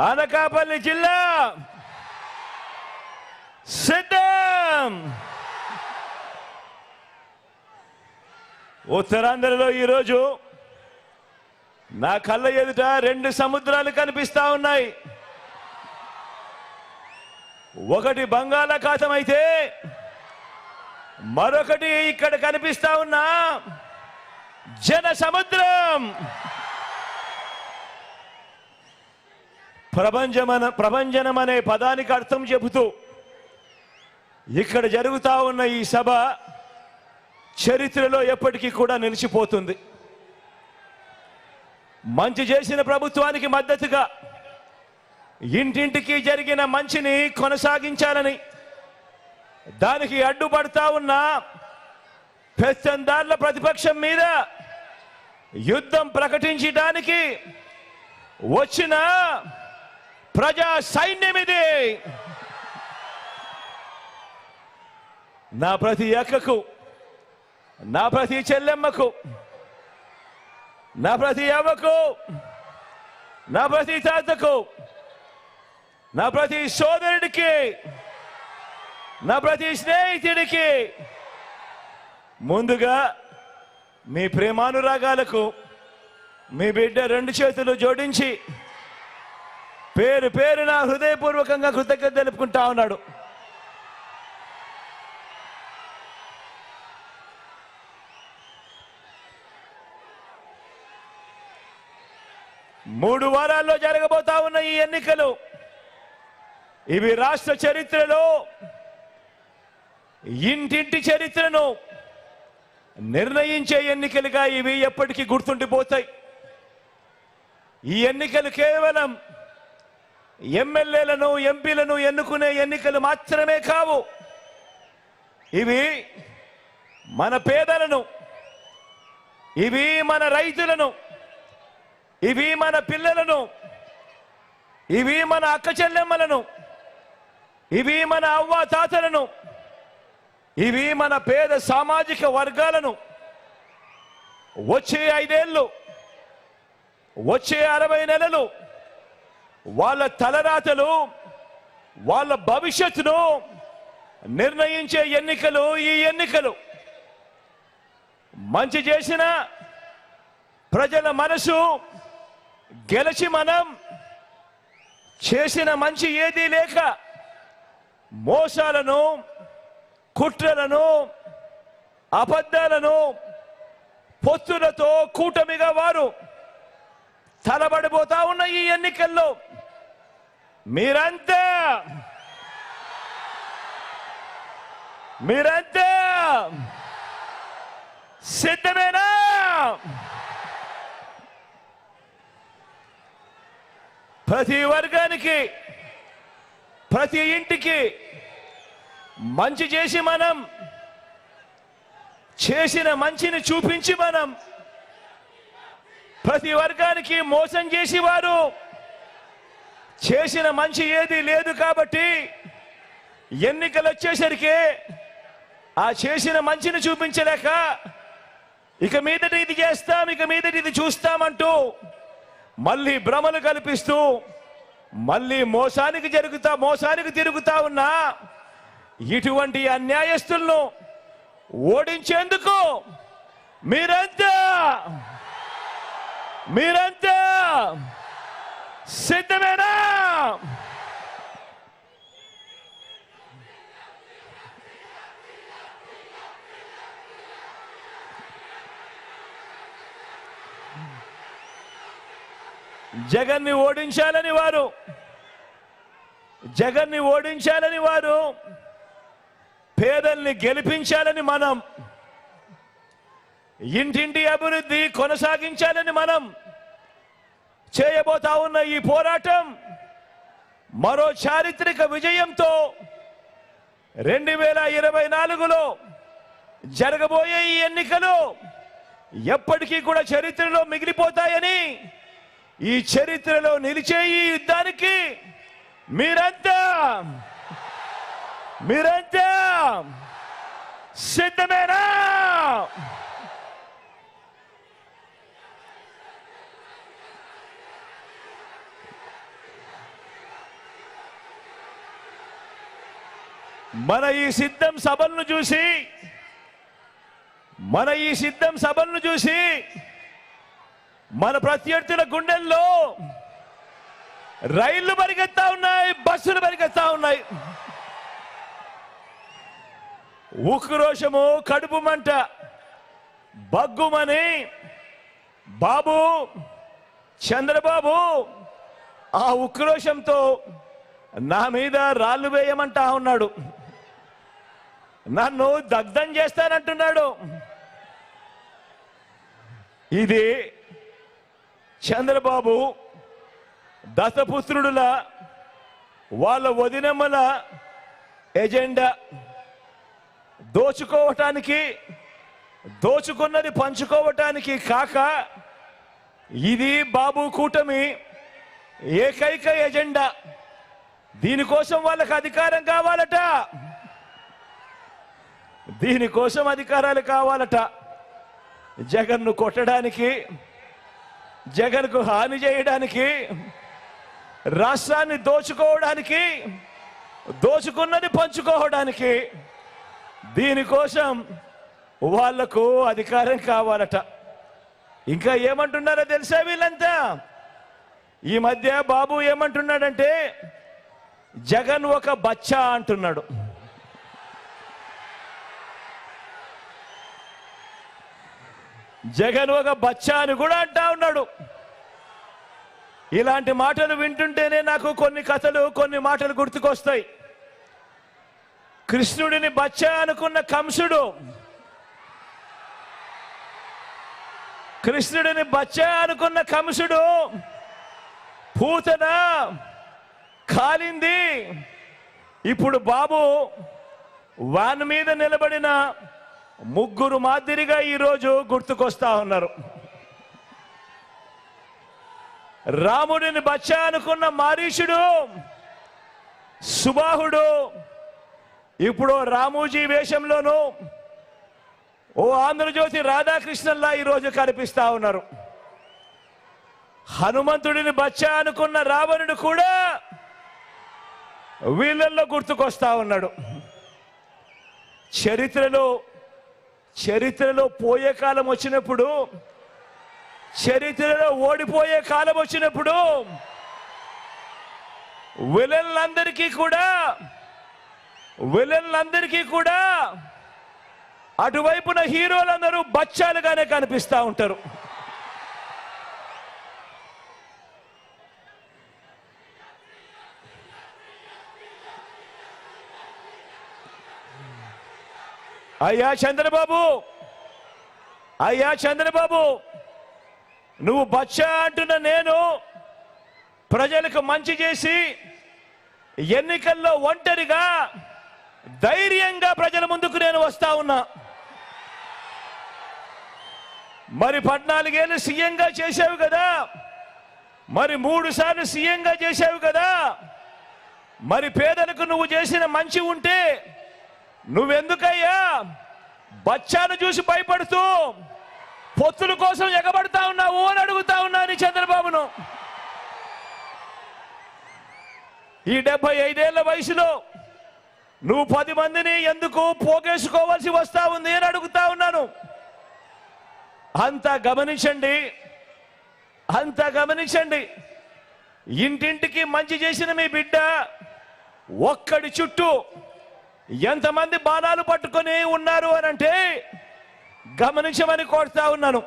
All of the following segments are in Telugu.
అనకాపల్లి జిల్లా సిద్ధం. ఉత్తరాంధ్రలో ఈరోజు నా కళ్ళ ఎదుట రెండు సముద్రాలు కనిపిస్తా ఉన్నాయి. ఒకటి బంగాళాఖాతం అయితే మరొకటి ఇక్కడ కనిపిస్తా ఉన్న జన సముద్రం. ప్రభంజనం అనే పదానికి అర్థం చెబుతూ ఇక్కడ జరుగుతా ఉన్న ఈ సభ చరిత్రలో ఎప్పటికీ కూడా నిలిచిపోతుంది. మంచి చేసిన ప్రభుత్వానికి మద్దతుగా ఇంటింటికి జరిగిన మంచిని కొనసాగించాలని, దానికి అడ్డుపడతా ఉన్న పెత్తందార్ల ప్రతిపక్షం మీద యుద్ధం ప్రకటించడానికి వచ్చిన ప్రజా సైన్యం ఇది. నా ప్రతి అక్కకు, నా ప్రతి చెల్లెమ్మకు, నా ప్రతి అవ్వకు, నా ప్రతి తాతకు, నా ప్రతి సోదరుడికి, నా ప్రతి స్నేహితుడికి ముందుగా మీ ప్రేమానురాగాలకు మీ బిడ్డ రెండు చేతులు జోడించి పేరు పేరున హృదయపూర్వకంగా కృతజ్ఞత తెలుపుకుంటా ఉన్నాడు. మూడు వారాల్లో జరగబోతా ఉన్న ఈ ఎన్నికలు ఇవి రాష్ట్ర చరిత్రలో ఇంటింటి చరిత్రను నిర్ణయించే ఎన్నికలుగా ఇవి ఎప్పటికీ గుర్తుండిపోతాయి. ఈ ఎన్నికలు కేవలం ఎమ్మెల్యేలను, ఎంపీలను ఎన్నుకునే ఎన్నికలు మాత్రమే కావు. ఇవి మన పేదలను, ఇవి మన రైతులను, ఇవి మన పిల్లలను, ఇవి మన అక్క చెల్లెమ్మలను, ఇవి మన అవ్వ తాతలను, ఇవి మన పేద సామాజిక వర్గాలను వచ్చే 5 ఏళ్ళు, వచ్చే 60 నెలలు వాళ్ళ తలరాతలు, వాళ్ళ భవిష్యత్తును నిర్ణయించే ఎన్నికలు ఈ ఎన్నికలు. మంచి చేసిన ప్రజల మనసు గెలిచి మనం చేసిన మంచి ఏదీ లేక మోసాలను, కుట్రలను, అబద్ధాలను పొత్తులతో కూటమిగా వారు తలబడిపోతా ఉన్న ఈ ఎన్నికల్లో మీరంతా సిద్ధమేనా? ప్రతి వర్గానికి, ప్రతి ఇంటికి మంచి చేసి మనం చేసిన మంచిని చూపించి మనం ప్రతి వర్గానికి మోసం చేసి వారు చేసిన మంచి ఏది లేదు కాబట్టి ఎన్నికలు వచ్చేసరికి ఆ చేసిన మంచిని చూపించలేక ఇక మీదట ఇది చేస్తాం, ఇక మీదట ఇది చూస్తామంటూ మళ్ళీ భ్రమలు కల్పిస్తూ మళ్ళీ మోసానికి తిరుగుతా ఉన్నా ఇటువంటి అన్యాయస్తులను ఓడించేందుకు మీరంతా సిద్ధమేనా? జగన్ని ఓడించాలని వారు పేదల్ని గెలిపించాలని మనం, ఇంటింటి అభివృద్ధి కొనసాగించాలని మనం చేయబోతా ఉన్న ఈ పోరాటం మరో చారిత్రక విజయంతో 2024లో జరగబోయే ఈ ఎన్నికలు ఎప్పటికీ కూడా చరిత్రలో మిగిలిపోతాయని, ఈ చరిత్రలో నిలిచే ఈ యుద్ధానికి మీరంతా సిద్ధమేనా? మన ఈ సిద్ధం సభలను చూసి మన ప్రత్యర్థుల గుండెల్లో రైళ్లు పరిగెత్తా ఉన్నాయి, బస్సులు పరిగెత్తా ఉన్నాయి. ఉక్రోషము, కడుపు మంట బగ్గుమని బాబు చంద్రబాబు ఆ ఉక్రోషంతో నా మీద రాళ్ళు వేయమంటా ఉన్నాడు, నన్ను దగ్ధం చేస్తానంటున్నాడు. ఇది చంద్రబాబు దత్తపుత్రుడుల వాళ్ళ వదినమ్మల ఎజెండా. దోచుకోవటానికి, దోచుకున్నది పంచుకోవటానికి కాక ఇది బాబు కూటమి ఏకైక ఎజెండా. దీనికోసం వాళ్ళకి అధికారం కావాలట, దీనికోసం అధికారాలు కావాలట. జగన్ను కొట్టడానికి, జగన్కు హాని చేయడానికి, రాష్ట్రాన్ని దోచుకోవడానికి, దోచుకున్నది పంచుకోవడానికి, దీనికోసం వాళ్లకు అధికారం కావాలట. ఇంకా ఏమంటున్నారో తెలుసా వీళ్ళంతా? ఈ మధ్య బాబు ఏమంటున్నాడంటే జగన్ ఒక బచ్చా అంటున్నాడు. జగన్ ఒక బచ్చా అని కూడా అంటా ఉన్నాడు. ఇలాంటి మాటలు వింటుంటేనే నాకు కొన్ని కథలు, కొన్ని మాటలు గుర్తుకొస్తాయి. కృష్ణుడిని బచ్చా అనుకున్న కంసుడు, కృష్ణుడిని బచ్చా అనుకున్న కంసుడు పూతన కాలింది. ఇప్పుడు బాబు వాన్ మీద నిలబడిన ముగ్గురు మాదిరిగా ఈరోజు గుర్తుకొస్తా ఉన్నారు. రాముడిని బచ్చా అనుకున్న మారీషుడు, సుబాహుడు ఇప్పుడు రామోజీ వేషంలోనూ ఓ ఆంధ్రజ్యోతి రాధాకృష్ణన్లా ఈరోజు కనిపిస్తా ఉన్నారు. హనుమంతుడిని బచ్చా అనుకున్న రావణుడు కూడా వీళ్ళల్లో గుర్తుకొస్తా ఉన్నాడు. చరిత్రలో పోయే కాలం వచ్చినప్పుడు, చరిత్రలో ఓడిపోయే కాలం వచ్చినప్పుడు విలన్లందరికీ కూడా అటువైపున హీరోలందరూ బచ్చాలుగానే కనిపిస్తా ఉంటారు. అయ్యా చంద్రబాబు, నువ్వు బచ్చా అంటున్న నేను ప్రజలకు మంచి చేసి ఎన్నికల్లో ఒంటరిగా ధైర్యంగా ప్రజల ముందుకు నేను వస్తా ఉన్నా. మరి 14 ఏళ్ళు సీఎంగా చేశావు కదా, మరి 3 సార్లు సీఎంగా చేశావు కదా, మరి పేదలకు నువ్వు చేసిన మంచి ఉంటే నువ్వెందుకయ్యా బచ్చాను చూసి భయపడుతూ పొత్తుల కోసం ఎగబడతా ఉన్నావు అని అడుగుతా ఉన్నాను చంద్రబాబును. ఈ 75 ఏళ్ల వయసులో నువ్వు 10 మందిని ఎందుకు పోగేసుకోవాల్సి వస్తా ఉంది అని అడుగుతా ఉన్నాను. అంతా గమనించండి. ఇంటింటికి మంచి చేసిన మీ బిడ్డ ఒక్కడి చుట్టూ ఎంతమంది బాణాలు పట్టుకొని ఉన్నారు అని అంటే గమనించమని కోరుతా ఉన్నాను.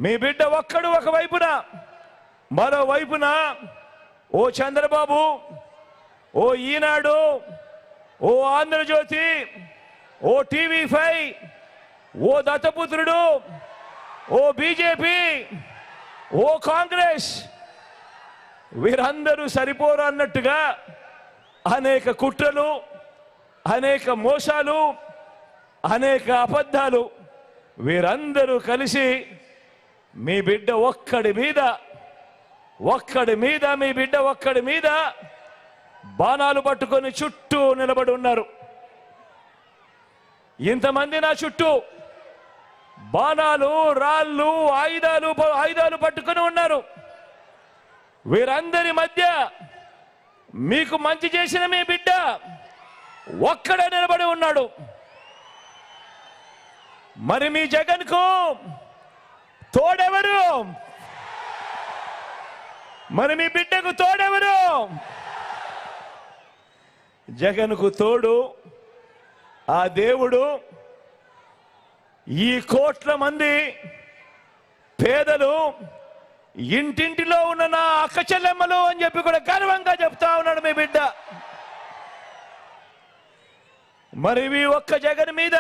మీ బిడ్డ ఒక్కడు ఒకవైపున, మరోవైపున ఓ చంద్రబాబు, ఓ ఈనాడు, ఓ ఆంధ్రజ్యోతి, ఓ టీవీ5, ఓ దత్తపుత్రుడు, ఓ బీజేపీ, ఓ కాంగ్రెస్, వీరందరూ సరిపోరు అన్నట్టుగా అనేక కుట్రలు, అనేక మోసాలు, అనేక అబద్ధాలు, వీరందరూ కలిసి మీ బిడ్డ ఒక్కడి మీద బాణాలు పట్టుకొని చుట్టూ నిలబడి ఉన్నారు. ఇంతమంది నా చుట్టూ బాణాలు, రాళ్ళు, ఆయుధాలు పట్టుకొని ఉన్నారు. వీరందరి మధ్య మీకు మంచి చేసిన మీ బిడ్డ ఒక్కడే నిలబడి ఉన్నాడు. మరి మీ జగన్కు తోడెవరు? మరి మీ బిడ్డకు తోడెవరు? జగన్కు తోడు ఆ దేవుడు ఈ కోట్ల మంది పేదలు ఇంటింటిలో ఉన్న నా అక్క చెల్లెమ్మలు అని చెప్పి కూడా గర్వంగా చెప్తా ఉన్నాడు మీ బిడ్డ. మరి మీ ఒక్క జగన్ మీద,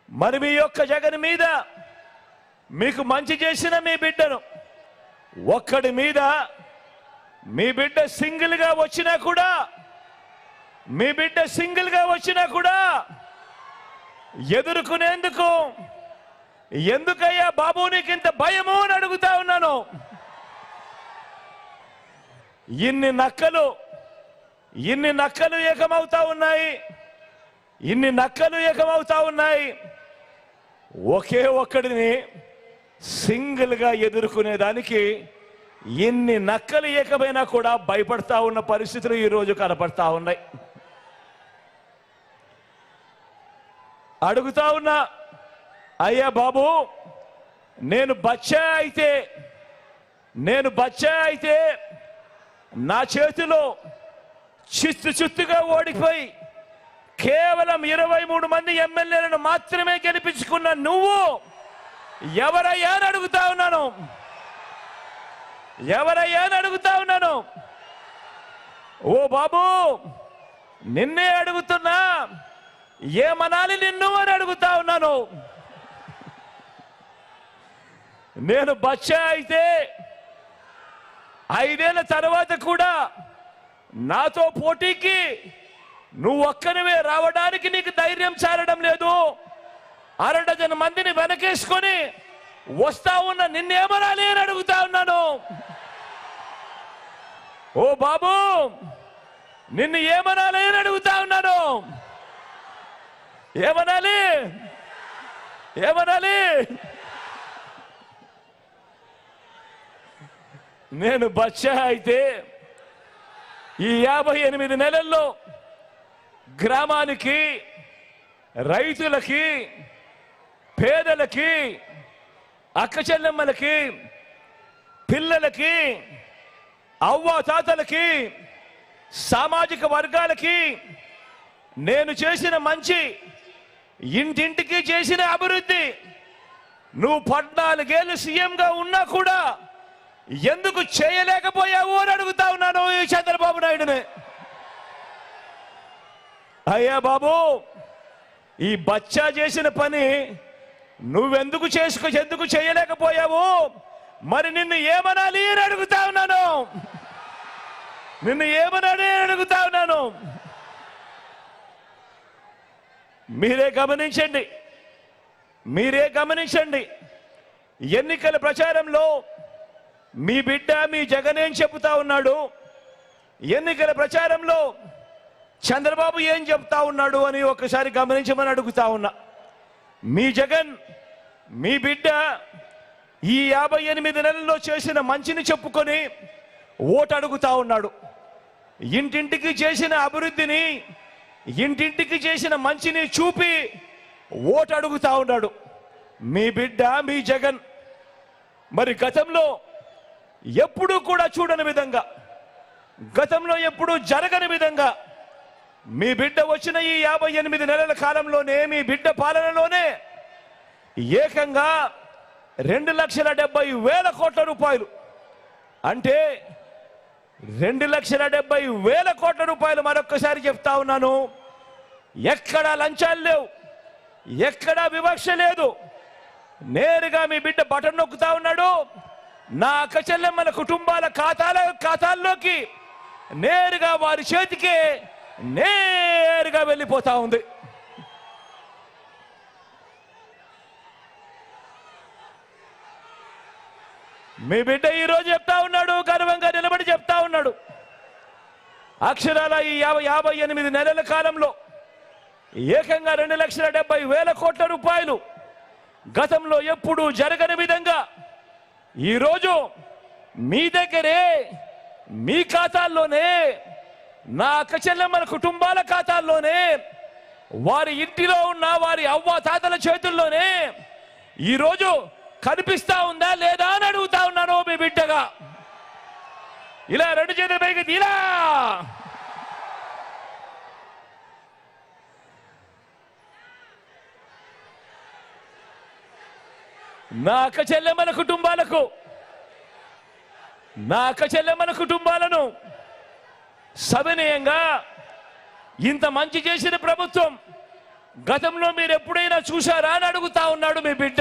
మరి మీ యొక్క జగన్ మీద మీకు మంచి చేసిన మీ బిడ్డను ఒక్కడి మీద మీ బిడ్డ సింగిల్గా వచ్చినా కూడా, మీ బిడ్డ సింగిల్గా వచ్చినా కూడా ఎదుర్కొనేందుకు ఎందుకయ్యా బాబు నీకింత భయము అని అడుగుతా ఉన్నాను. ఇన్ని నక్కలు ఏకమవుతా ఉన్నాయి, ఇన్ని నక్కలు ఏకమవుతా ఉన్నాయి. ఒకే ఒక్కడిని సింగిల్గా ఎదుర్కొనేదానికి ఎన్ని నక్కలు ఏకమైనా కూడా భయపడతా ఉన్న పరిస్థితులు ఈరోజు కనపడతా ఉన్నాయి. అడుగుతా ఉన్నా, అయ్యా బాబు నేను బచ్చా అయితే నా చేతిలో చిత్తుగా ఓడిపోయి కేవలం 23 మంది ఎమ్మెల్యేలను మాత్రమే గెలిపించుకున్న నువ్వు ఎవరయ్యా అని అడుగుతా ఉన్నాను. ఎవరయ్యా అని అడుగుతా ఉన్నాను. ఓ బాబు నిన్నే అడుగుతున్నా, ఏమనాలి నిన్ను అని అడుగుతా ఉన్నాను. నేను బచ్చా అయితే 5 ఏళ్ల తర్వాత కూడా నాతో పోటీకి నువ్వు ఒక్కనివే రావడానికి నీకు ధైర్యం చాలడం లేదు. 1/2 డజన్ మందిని వెనకేసుకొని వస్తా ఉన్న నిన్నేమనాలి అని అడుగుతా ఉన్నాను. ఓ బాబు నిన్ను ఏమనాలి అని అడుగుతా ఉన్నాను. ఏమనాలి? నేను బచ్చా అయితే ఈ 58 నెలల్లో గ్రామానికి, రైతులకి, పేదలకి, అక్క చెల్లెమ్మలకి, పిల్లలకి, అవ్వాతాతలకి, సామాజిక వర్గాలకి నేను చేసిన మంచి, ఇంటింటికి చేసిన అభివృద్ధి నువ్వు 14 ఏళ్ళు సీఎంగా ఉన్నా కూడా ఎందుకు చేయలేకపోయావు అని అడుగుతా ఉన్నాను ఈ చంద్రబాబు నాయుడుని. అయ్యా బాబు ఈ బచ్చా చేసిన పని నువ్వెందుకు ఎందుకు చేయలేకపోయావు? మరి నిన్ను ఏమనాలి అని అడుగుతా ఉన్నాను. నిన్ను ఏమనాలి అని అడుగుతా ఉన్నాను. మీరే గమనించండి. ఎన్నికల ప్రచారంలో మీ బిడ్డ మీ జగన్ ఏం చెబుతా ఉన్నాడు, ఎన్నికల ప్రచారంలో చంద్రబాబు ఏం చెప్తా ఉన్నాడు అని ఒకసారి గమనించమని అడుగుతా ఉన్నా. మీ జగన్, మీ బిడ్డ ఈ 58 నెలల్లో చేసిన మంచిని చెప్పుకొని ఓటు అడుగుతా ఉన్నాడు. ఇంటింటికి చేసిన అభివృద్ధిని, ఇంటింటికి చేసిన మంచిని చూపి ఓటు అడుగుతా ఉన్నాడు మీ బిడ్డ, మీ జగన్. మరి గతంలో ఎప్పుడూ కూడా చూడని విధంగా, గతంలో ఎప్పుడూ జరగని విధంగా మీ బిడ్డ వచ్చిన ఈ 58 నెలల కాలంలోనే, మీ బిడ్డ పాలనలోనే ఏకంగా 2,70,000 కోట్ల రూపాయలు, అంటే 2,70,000 కోట్ల రూపాయలు. మరొక్కసారి చెప్తా ఉన్నాను, ఎక్కడా లంచాలు లేవు, ఎక్కడా వివక్ష లేదు. నేరుగా మీ బిడ్డ బటన్ నొక్కుతా ఉన్నాడు. నా అక్క చెల్లెమ్మల కుటుంబాల ఖాతాల్లోకి నేరుగా వారి చేతికే నేరుగా వెళ్ళిపోతా ఉంది. మీ బిడ్డ ఈరోజు చెప్తా ఉన్నాడు, గర్వంగా నిలబడి చెప్తా ఉన్నాడు, అక్షరాల ఈ 58 నెలల కాలంలో ఏకంగా 2,70,000 కోట్ల రూపాయలు గతంలో ఎప్పుడూ జరగని విధంగా ఈరోజు మీ దగ్గరే, మీ ఖాతాల్లోనే నా అక్క చెల్లెమ్మల కుటుంబాల ఖాతాల్లోనే, వారి ఇంటిలో ఉన్న వారి అవ్వ తాతల చేతుల్లోనే ఈరోజు కనిపిస్తా ఉందా లేదా అని అడుగుతా ఉన్నాను మీ బిడ్డగా. ఇలా రెండు చేతుల పైకి ఇలా నా అక్క చెల్లెమ్మల కుటుంబాలను సవినయంగా ఇంత మంచి చేసిన ప్రభుత్వం గతంలో మీరు ఎప్పుడైనా చూశారా అని అడుగుతా ఉన్నాడు మీ బిడ్డ.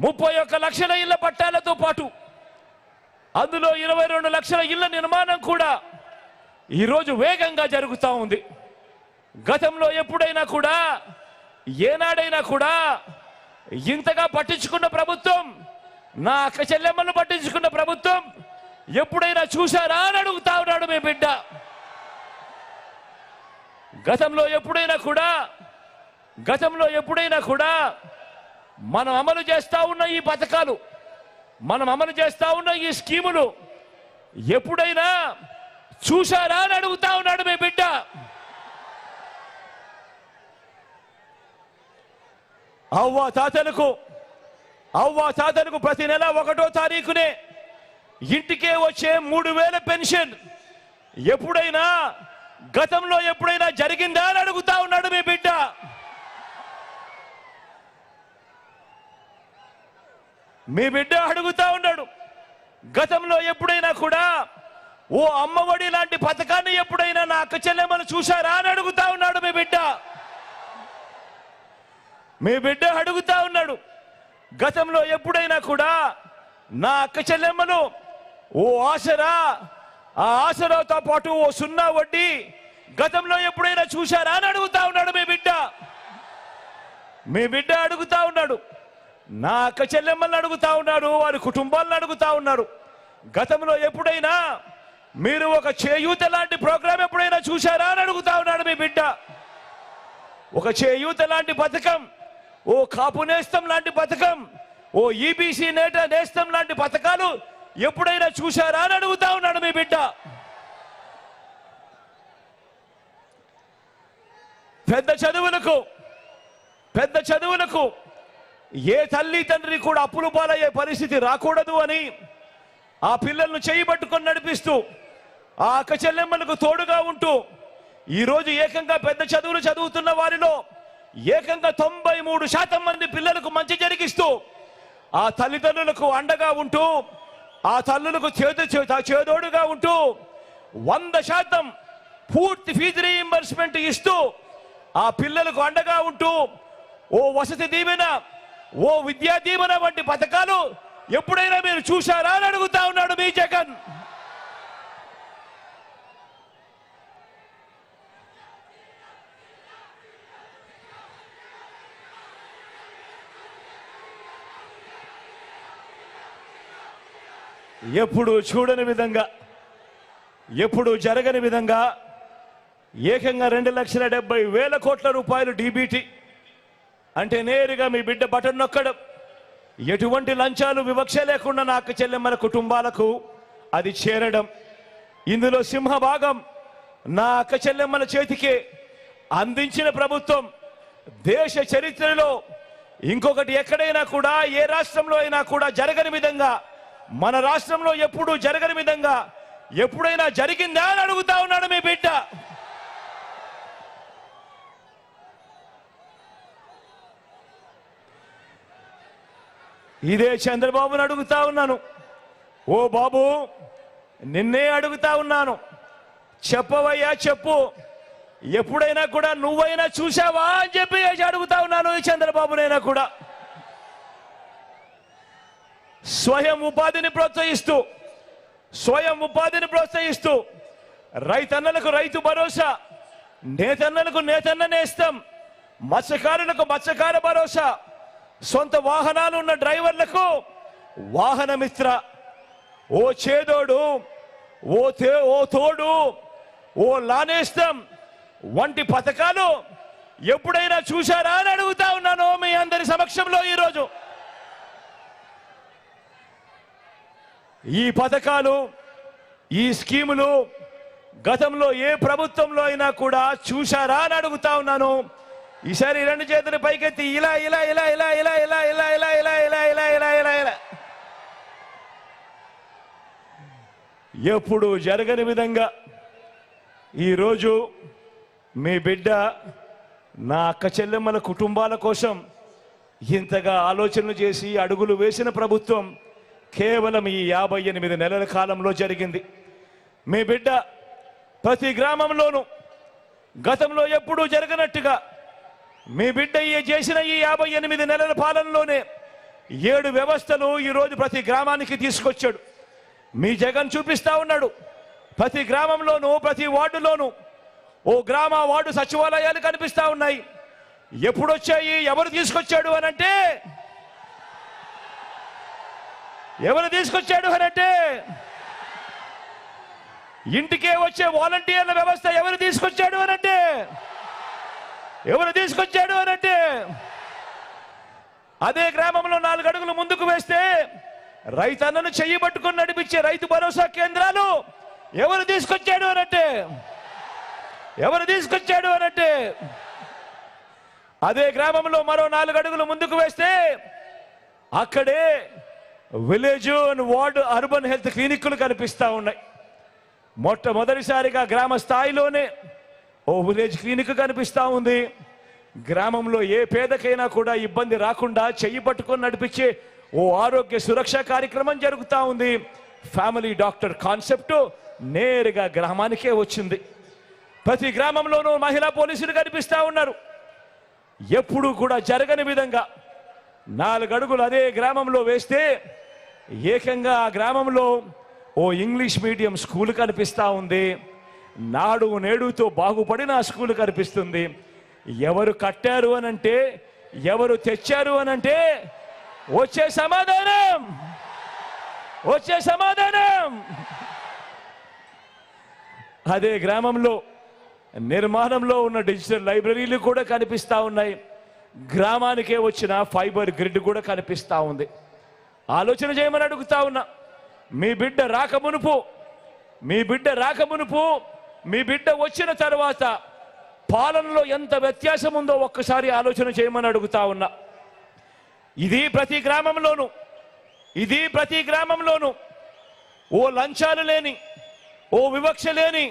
31 లక్షల ఇళ్ల పట్టాలతో పాటు అందులో 22 లక్షల ఇళ్ల నిర్మాణం కూడా ఈరోజు వేగంగా జరుగుతూ ఉంది. గతంలో ఎప్పుడైనా కూడా, ఏనాడైనా కూడా ఇంతగా పట్టించుకున్న ప్రభుత్వం, నా అక్క చెల్లెమ్మను పట్టించుకున్న ప్రభుత్వం ఎప్పుడైనా చూశారా అని అడుగుతా ఉన్నాడు మీ బిడ్డ. గతంలో ఎప్పుడైనా కూడా మనం అమలు చేస్తా ఉన్న ఈ పథకాలు, మనం అమలు చేస్తా ఉన్న ఈ స్కీములు ఎప్పుడైనా చూశారా అని అడుగుతా ఉన్నాడు మీ బిడ్డ. అవ్వ తాతలకు ప్రతి నెల 1వ తారీఖునే ఇంటికే వచ్చే 3000 పెన్షన్ ఎప్పుడైనా గతంలో ఎప్పుడైనా జరిగిందా అని అడుగుతా ఉన్నాడు మీ బిడ్డ. అడుగుతా ఉన్నాడు, గతంలో ఎప్పుడైనా కూడా ఓ అమ్మఒడి లాంటి పథకాన్ని ఎప్పుడైనా నా అక్క చెల్లెమ్మలు చూశారా అని అడుగుతా ఉన్నాడు మీ బిడ్డ. అడుగుతా ఉన్నాడు, గతంలో ఎప్పుడైనా కూడా నా అక్క చెల్లెమ్మలు ఓ ఆసరా, ఆ ఆసరాతో పాటు ఓ 0 వడ్డీ గతంలో ఎప్పుడైనా చూశారా అని అడుగుతా ఉన్నాడు మీ బిడ్డ. అడుగుతా ఉన్నాడు, నా అక్క చెల్లెమ్మలను అడుగుతా ఉన్నాడు, వారి కుటుంబాలను అడుగుతా ఉన్నారు, గతంలో ఎప్పుడైనా మీరు ఒక చేయూత లాంటి ప్రోగ్రాం ఎప్పుడైనా చూశారా అని అడుగుతా ఉన్నాడు మీ బిడ్డ. ఒక చేయూత లాంటి పథకం, ఓ కాపు నేస్తం లాంటి పథకం, ఓ ఈబీసీ నేస్తం లాంటి పథకాలు ఎప్పుడైనా చూశారా అని అడుగుతా ఉన్నాడు మీ బిడ్డ. పెద్ద చదువులకు ఏ తల్లి తండ్రి కూడా అప్పులు పాలయ్యే పరిస్థితి రాకూడదు అని ఆ పిల్లలను చేయబట్టుకొని నడిపిస్తూ, ఆ అక్క చెల్లెమ్మలకు తోడుగా ఉంటూ ఈరోజు ఏకంగా పెద్ద చదువులు చదువుతున్న వారిలో ఏకంగా 93% మంది పిల్లలకు మంచి జరిగిస్తూ, ఆ తల్లిదండ్రులకు అండగా ఉంటూ, ఆ తల్లులకు చేదోడుగా ఉంటూ 100% పూర్తి ఫీజు రీయింబర్స్మెంట్ ఇస్తూ, ఆ పిల్లలకు అండగా ఉంటూ ఓ వసతి దీవెన, ఓ విద్యా దీవెన వంటి పథకాలు ఎప్పుడైనా మీరు చూశారా అని అడుగుతా ఉన్నాడు మీ జగన్. ఎప్పుడు చూడని విధంగా, ఎప్పుడు జరగని విధంగా ఏకంగా 2,70,000 కోట్ల రూపాయలు డీబీటీ అంటే నేరుగా మీ బిడ్డ బటన్ నొక్కడం, ఎటువంటి లంచాలు వివక్ష లేకుండా నా అక్క చెల్లెమ్మల కుటుంబాలకు అది చేరడం, ఇందులో సింహభాగం నా అక్క చెల్లెమ్మల చేతికే అందించిన ప్రభుత్వం దేశ చరిత్రలో ఇంకొకటి ఎక్కడైనా కూడా, ఏ రాష్ట్రంలో అయినా కూడా జరగని విధంగా, మన రాష్ట్రంలో ఎప్పుడూ జరగని విధంగా ఎప్పుడైనా జరిగిందా అని అడుగుతా ఉన్నాడు మీ బిడ్డ. ఇదే చంద్రబాబును అడుగుతా ఉన్నాను, ఓ బాబు నిన్నే అడుగుతా ఉన్నాను, చెప్పవయ్యా చెప్పు, ఎప్పుడైనా కూడా నువ్వైనా చూసావా అని చెప్పి అడుగుతా ఉన్నాను ఈ చంద్రబాబునైనా కూడా. స్వయం ఉపాధిని ప్రోత్సహిస్తూ రైతన్నలకు రైతు భరోసా, నేతన్నలకు నేతన్న నేస్తం, మత్స్యకారులకు మత్స్యకార భరోసా, సొంత వాహనాలు ఉన్న డ్రైవర్లకు వాహన మిత్ర, ఓ చేదోడు, ఓ తోడు, ఓ లానేస్తం వంటి పథకాలు ఎప్పుడైనా చూశారా అని అడుగుతా ఉన్నాను మీ అందరి సమక్షంలో. ఈరోజు ఈ ఈ స్కీములు గతంలో ఏ ప్రభుత్వంలో అయినా కూడా చూశారా అని అడుగుతా ఉన్నాను. ఈసారి రెండు చేతులు పైకెత్తి ఇలా ఇలా ఇలా ఇలా ఇలా ఇలా ఇలా ఇలా ఇలా ఇలా ఇలా ఇలా ఇలా ఇలా ఎప్పుడు జరగని విధంగా ఈరోజు మీ బిడ్డ నా అక్క చెల్లెమ్మల కుటుంబాల కోసం ఇంతగా ఆలోచనలు చేసి అడుగులు వేసిన ప్రభుత్వం కేవలం ఈ 58 నెలల కాలంలో జరిగింది. మీ బిడ్డ ప్రతి గ్రామంలోనూ గతంలో ఎప్పుడూ జరగనట్టుగా మీ బిడ్డ చేసిన ఈ 58 నెలల పాలనలోనే 7 వ్యవస్థలు ఈరోజు ప్రతి గ్రామానికి తీసుకొచ్చాడు. మీ జగన్ చూపిస్తా ఉన్నాడు. ప్రతి గ్రామంలోనూ ప్రతి వార్డులోనూ ఓ గ్రామ వార్డు సచివాలయాలు కనిపిస్తా ఉన్నాయి. ఎప్పుడు వచ్చాయి, ఎవరు తీసుకొచ్చాడు అనంటే ఇంటికే వచ్చే వాలంటీర్ల వ్యవస్థ ఎవరు తీసుకొచ్చాడు అనంటే అదే గ్రామంలో 4 అడుగులు ముందుకు వేస్తే రైతన్నను చెయ్యి పట్టుకుని నడిపించే రైతు భరోసా కేంద్రాలు ఎవరు తీసుకొచ్చాడు అనంటే అదే గ్రామంలో మరో 4 అడుగులు ముందుకు వేస్తే అక్కడే village and ward urban health క్లినిక్లు కనిపిస్తా ఉన్నాయి. మొట్టమొదటిసారిగా గ్రామ స్థాయిలోనే ఓ విలేజ్ క్లినిక్ కనిపిస్తా ఉంది. గ్రామంలో ఏ పేదకైనా కూడా ఇబ్బంది రాకుండా చెయ్యి పట్టుకొని నడిపించే ఓ ఆరోగ్య సురక్ష కార్యక్రమం జరుగుతూ ఉంది. ఫ్యామిలీ డాక్టర్ కాన్సెప్ట్ నేరుగా గ్రామానికే వచ్చింది. ప్రతి గ్రామంలోనూ మహిళా పోలీసులు కనిపిస్తా ఉన్నారు. ఎప్పుడు కూడా జరగని విధంగా 4 అడుగులు అదే గ్రామంలో వేస్తే ఏకంగా ఆ గ్రామంలో ఓ ఇంగ్లీష్ మీడియం స్కూల్ కనిపిస్తా ఉంది. నాడు నేడుతో బాగుపడిన స్కూల్ కనిపిస్తుంది. ఎవరు కట్టారు అనంటే, ఎవరు తెచ్చారు అనంటే వచ్చే సమాధానం అదే గ్రామంలో నిర్మాణంలో ఉన్న డిజిటల్ లైబ్రరీలు కూడా కనిపిస్తా ఉన్నాయి. గ్రామానికే వచ్చిన ఫైబర్ గ్రిడ్ కూడా కనిపిస్తా ఉంది. ఆలోచన చేయమని అడుగుతా ఉన్నా. మీ బిడ్డ రాకమునుపు, మీ బిడ్డ వచ్చిన తర్వాత పాలనలో ఎంత వ్యత్యాసం ఉందో ఒక్కసారి ఆలోచన చేయమని అడుగుతా ఉన్నా. ఇది ప్రతి గ్రామంలోనూ ఓ లంచాలు లేని, ఓ వివక్ష లేని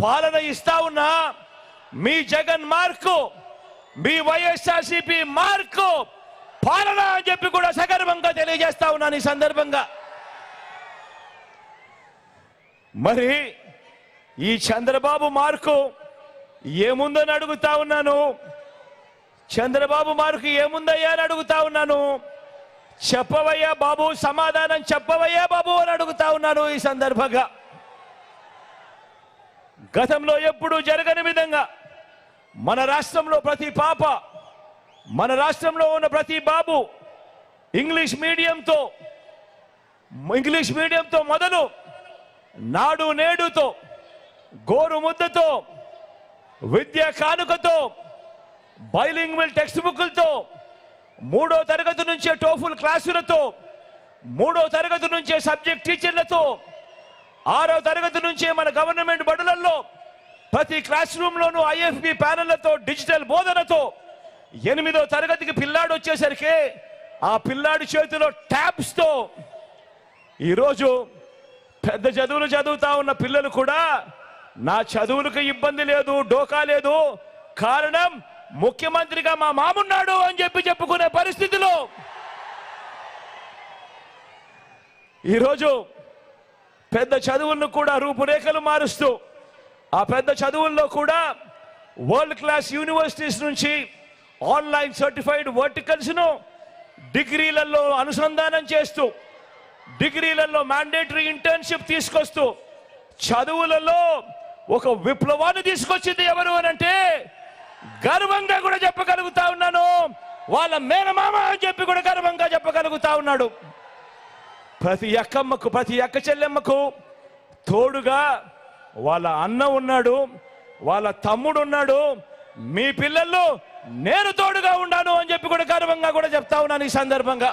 పాలన ఇస్తా ఉన్నా మీ జగన్ మార్కు, మీ వైఎస్ఆర్సీపీ మార్కు పాలన అని చెప్పి కూడా సగర్వంగా తెలియజేస్తా ఉన్నాను ఈ సందర్భంగా. మరి ఈ చంద్రబాబు మార్కు ఏముందని అడుగుతా ఉన్నాను. చంద్రబాబు మార్కు ఏముందయ్యా అని అడుగుతా ఉన్నాను. చెప్పవయ్యా బాబు, సమాధానం చెప్పవయ్యా బాబు అని అడుగుతా ఉన్నాను ఈ సందర్భంగా. గతంలో ఎప్పుడూ జరగని విధంగా మన రాష్ట్రంలో ప్రతి పాప, మన రాష్ట్రంలో ఉన్న ప్రతి బాబు ఇంగ్లీష్ మీడియంతో మొదలు నాడు నేడుతో, గోరు ముద్దతో, విద్యా కానుకతో, బైలింగ్వల్ టెక్స్ట్ బుక్లతో, 3వ తరగతి నుంచే టోఫుల్ క్లాసులతో, 3వ తరగతి నుంచే సబ్జెక్ట్ టీచర్లతో, 6వ తరగతి నుంచే మన గవర్నమెంట్ బడులలో ప్రతి క్లాస్ రూమ్లోనూ IFB ప్యానెళ్లతో, డిజిటల్ బోధనతో, 8వ తరగతికి పిల్లాడు వచ్చేసరికి ఆ పిల్లాడి చేతిలో ట్యాబ్స్తో ఈరోజు పెద్ద చదువులు చదువుతా ఉన్న పిల్లలు కూడా నా చదువులకు ఇబ్బంది లేదు, డోకా లేదు, కారణం ముఖ్యమంత్రిగా మా మామున్నాడు అని చెప్పుకునే పరిస్థితిలో ఈరోజు పెద్ద చదువులను కూడా రూపురేఖలు మారుస్తూ, ఆ పెద్ద చదువుల్లో కూడా వరల్డ్ క్లాస్ యూనివర్సిటీస్ నుంచి ఆన్లైన్ సర్టిఫైడ్ వర్టికల్స్ను డిగ్రీలలో అనుసంధానం చేస్తూ, డిగ్రీలలో మ్యాండేటరీ ఇంటర్న్షిప్ తీసుకొస్తూ, చదువులలో ఒక విప్లవాన్ని తీసుకొచ్చింది ఎవరు అనంటే గర్వంగా కూడా చెప్పగలుగుతా ఉన్నాను. వాళ్ళ మేనమామ అని చెప్పి కూడా గర్వంగా చెప్పగలుగుతా ఉన్నాడు. ప్రతి అక్కమ్మకు, ప్రతి అక్క చెల్లెమ్మకు తోడుగా వాళ్ళ అన్న ఉన్నాడు, వాళ్ళ తమ్ముడు ఉన్నాడు. మీ పిల్లల్లో నేను తోడుగా ఉన్నాను అని చెప్పి కూడా గర్వంగా కూడా చెప్తా ఉన్నాను ఈ సందర్భంగా.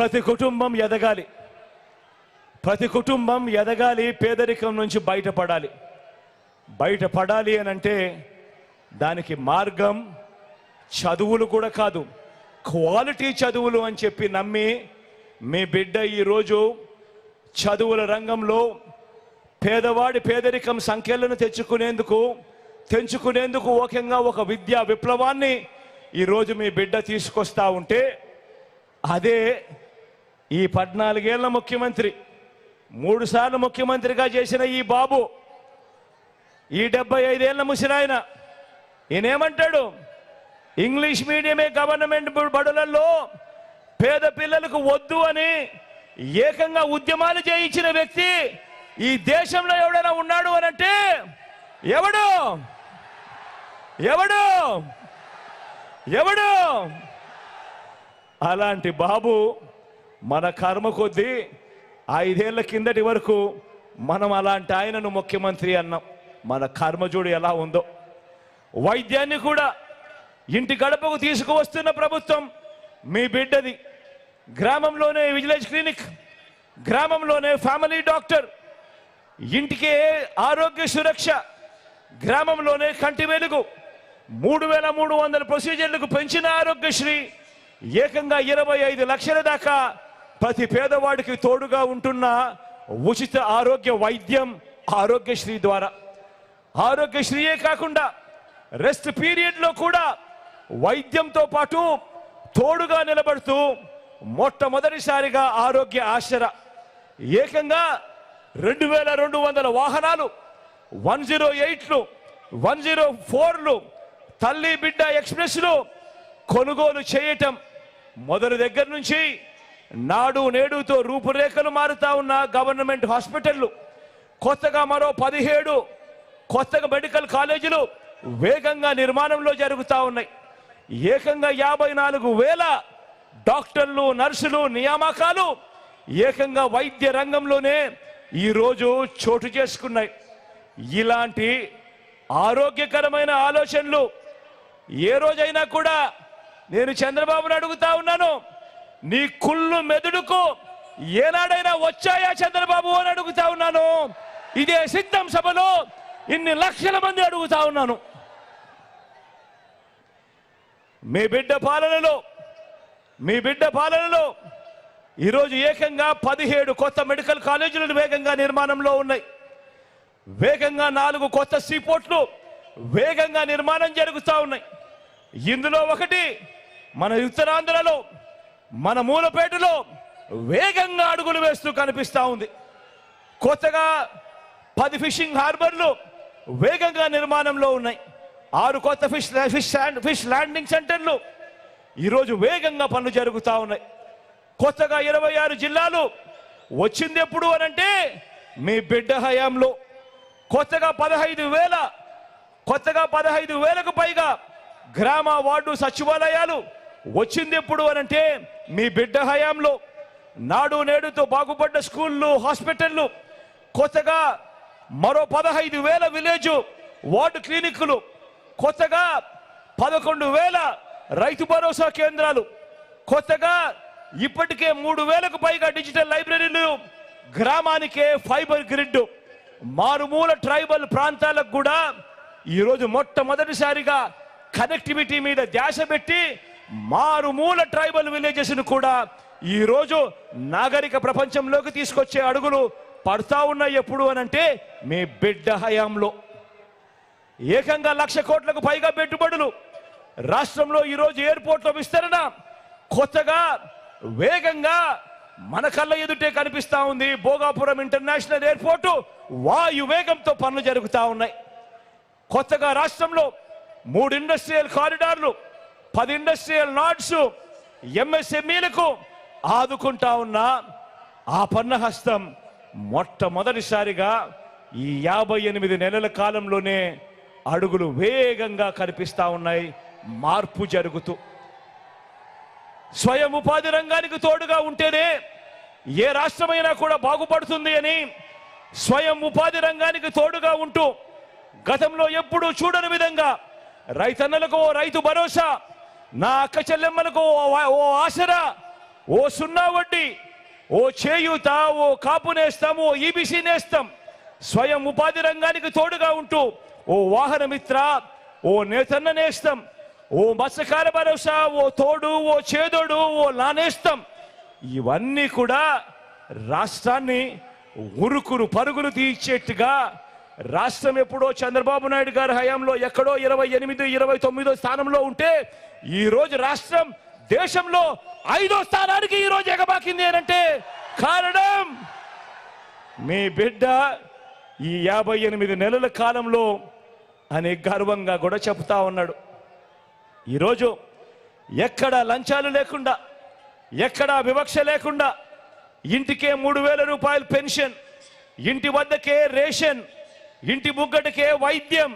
ప్రతి కుటుంబం ఎదగాలి, ప్రతి కుటుంబం ఎదగాలి, పేదరికం నుంచి బయటపడాలి అని అంటే దానికి మార్గం చదువులు కూడా కాదు, క్వాలిటీ చదువులు అని చెప్పి నమ్మి మీ బిడ్డ ఈరోజు చదువుల రంగంలో పేదవాడి పేదరికం సంఖ్యలను తెంచుకునేందుకు ఓకంగా ఒక విద్యా విప్లవాన్ని ఈరోజు మీ బిడ్డ తీసుకొస్తా ఉంటే, అదే ఈ 14 ఏళ్ల ముఖ్యమంత్రి, 3 సార్లు ముఖ్యమంత్రిగా చేసిన ఈ బాబు, ఈ 75 ఏళ్ల ముసిరాయన ఈయనేమంటాడు? ఇంగ్లీష్ మీడియమే గవర్నమెంట్ బడులలో పేద పిల్లలకు వద్దు అని ఏకంగా ఉద్యమాలు చేయించిన వ్యక్తి ఈ దేశంలో ఎవడైనా ఉన్నాడు అనంటే ఎవడు? అలాంటి బాబు మన కర్మ కొద్దీ 5 ఏళ్ల కిందటి వరకు మనం అలాంటి ఆయనను ముఖ్యమంత్రి అన్నాం. మన కర్మజోడు ఎలా ఉందో. వైద్యాన్ని కూడా ఇంటి గడపకు తీసుకువస్తున్న ప్రభుత్వం మీ బిడ్డది. గ్రామంలోనే విలేజ్ క్లినిక్, గ్రామంలోనే ఫ్యామిలీ డాక్టర్, ఇంటికే ఆరోగ్య సురక్ష, గ్రామంలోనే కంటి వెలుగు, 3300 ప్రొసీజర్లకు పెంచిన ఆరోగ్యశ్రీ, ఏకంగా 25 లక్షల దాకా ప్రతి పేదవాడికి తోడుగా ఉంటున్న ఉచిత ఆరోగ్య వైద్యం ఆరోగ్యశ్రీ ద్వారా. ఆరోగ్యశ్రీయే కాకుండా రెస్ట్ పీరియడ్లో కూడా వైద్యంతో పాటు తోడుగా నిలబడుతూ మొట్టమొదటిసారిగా ఆరోగ్య ఆసరా, ఏకంగా 2200 వాహనాలు, 108లు, 104లు, తల్లి బిడ్డ ఎక్స్ప్రెస్లు కొనుగోలు చేయటం మొదటి దగ్గర నుంచి నాడు నేడుతో రూపురేఖలు మారుతా ఉన్న గవర్నమెంట్ హాస్పిటళ్లు, కొత్తగా మరో 17 కొత్తగా మెడికల్ కాలేజీలు వేగంగా నిర్మాణంలో జరుగుతూ ఉన్నాయి. ఏకంగా 54,000 డాక్టర్లు, నర్సులు నియామకాలు ఏకంగా వైద్య రంగంలోనే ఈరోజు చోటు చేసుకున్నాయి. ఇలాంటి ఆరోగ్యకరమైన ఆలోచనలు ఏ రోజైనా కూడా నేను చంద్రబాబును అడుగుతా ఉన్నాను, నీ కుళ్ళు మెదడుకు ఏనాడైనా వచ్చాయా చంద్రబాబు అని అడుగుతా ఉన్నాను. ఇదే సిద్ధం సభలో ఇన్ని లక్షల మంది అడుగుతా ఉన్నాను. మీ బిడ్డ పాలనలో ఈరోజు ఏకంగా 17 కొత్త మెడికల్ కాలేజీలు వేగంగా నిర్మాణంలో ఉన్నాయి. వేగంగా 4 కొత్త సీపోర్ట్లు వేగంగా నిర్మాణం జరుగుతూ ఉన్నాయి. ఇందులో ఒకటి మన ఉత్తరాంధ్రలో, మన మూలపేటలో వేగంగా అడుగులు వేస్తూ కనిపిస్తూ ఉంది. కొత్తగా 10 ఫిషింగ్ హార్బర్లు వేగంగా నిర్మాణంలో ఉన్నాయి. 6 కొత్త ఫిష్ ల్యాండింగ్ సెంటర్లు ఈరోజు వేగంగా పనులు జరుగుతూ ఉన్నాయి. కొత్తగా 26 జిల్లాలు వచ్చింది ఎప్పుడు అనంటే మీ బిడ్డ హయాంలో. కొత్తగా 15,000కు పైగా గ్రామ వార్డు సచివాలయాలు వచ్చింది ఎప్పుడు అనంటే మీ బిడ్డ హయాంలో. నాడు నేడుతో బాగుపడ్డ స్కూళ్ళు, హాస్పిటళ్ళు, కొత్తగా మరో 15,000 విలేజ్ వార్డు క్లినిక్లు, కొత్తగా 11,000 రైతు భరోసా కేంద్రాలు, కొత్తగా ఇప్పటికే 3,000కు పైగా డిజిటల్ లైబ్రరీలు, గ్రామానికే ఫైబర్ గ్రిడ్, మారుమూల ట్రైబల్ ప్రాంతాలకు కూడా ఈరోజు మొట్టమొదటిసారిగా కనెక్టివిటీ మీద ధ్యాస పెట్టి మారుమూల ట్రైబల్ విలేజెస్ను కూడా ఈరోజు నాగరిక ప్రపంచంలోకి తీసుకొచ్చే అడుగులు పడతా ఉన్నాయి. ఎప్పుడు అనంటే మీ బిడ్డ హయాంలో. ఏకంగా 1,00,000 కోట్లకు పైగా పెట్టుబడులు రాష్ట్రంలో ఈరోజు ఎయిర్పోర్ట్ల విస్తరణ కొత్తగా వేగంగా మన కళ్ళ ఎదుటే కనిపిస్తా ఉంది. భోగాపురం ఇంటర్నేషనల్ ఎయిర్పోర్టు వాయు వేగంతో పనులు జరుగుతూ ఉన్నాయి. కొత్తగా రాష్ట్రంలో 3 ఇండస్ట్రియల్ కారిడార్లు, 10 ఇండస్ట్రియల్ నాడ్స్, ఎంఎస్ఎంఈలకు ఆదుకుంటా ఉన్న ఆ పన్న హస్తం మొట్టమొదటిసారిగా ఈ 58 నెలల కాలంలోనే అడుగులు వేగంగా కనిపిస్తా ఉన్నాయి. మార్పు జరుగుతూ స్వయం ఉపాధి రంగానికి తోడుగా ఉంటేనే ఏ రాష్ట్రమైనా కూడా బాగుపడుతుంది అని స్వయం ఉపాధి రంగానికి తోడుగా ఉంటూ గతంలో ఎప్పుడూ చూడని విధంగా రైతన్నలకు ఓ రైతు భరోసా, నా అక్క చెల్లెమ్మలకు ఓ ఆసరా, ఓ సున్నా వడ్డీ, ఓ చేయూత, ఓ కాపు నేస్తం, ఓ ఈబీసీ నేస్తం, స్వయం ఉపాధి రంగానికి తోడుగా ఉంటూ ఓ వాహన మిత్ర, ఓ నేతన్న నేస్తం, ఓ మత్స్యకార భరోసా, ఓ తోడు, ఓ చేదోడు, ఓ నానేస్తం, ఇవన్నీ కూడా రాష్ట్రాన్ని ఉరుకురు పరుగులు తీర్చేట్టుగా రాష్ట్రం ఎప్పుడో చంద్రబాబు నాయుడు గారి హయాంలో ఎక్కడో 28, 29 స్థానంలో ఉంటే ఈ రోజు రాష్ట్రం దేశంలో 5వ స్థానానికి ఈ రోజు ఎగబాకింది అంటే కారణం మీ బిడ్డ ఈ 58 నెలల కాలంలో అని గర్వంగా కూడా చెప్తా ఉన్నాడు. ఈరోజు ఎక్కడ లంచాలు లేకుండా, ఎక్కడ వివక్ష లేకుండా ఇంటికే 3,000 రూపాయలు పెన్షన్, ఇంటి వద్దకే రేషన్, ఇంటి ముగ్గటికే వైద్యం,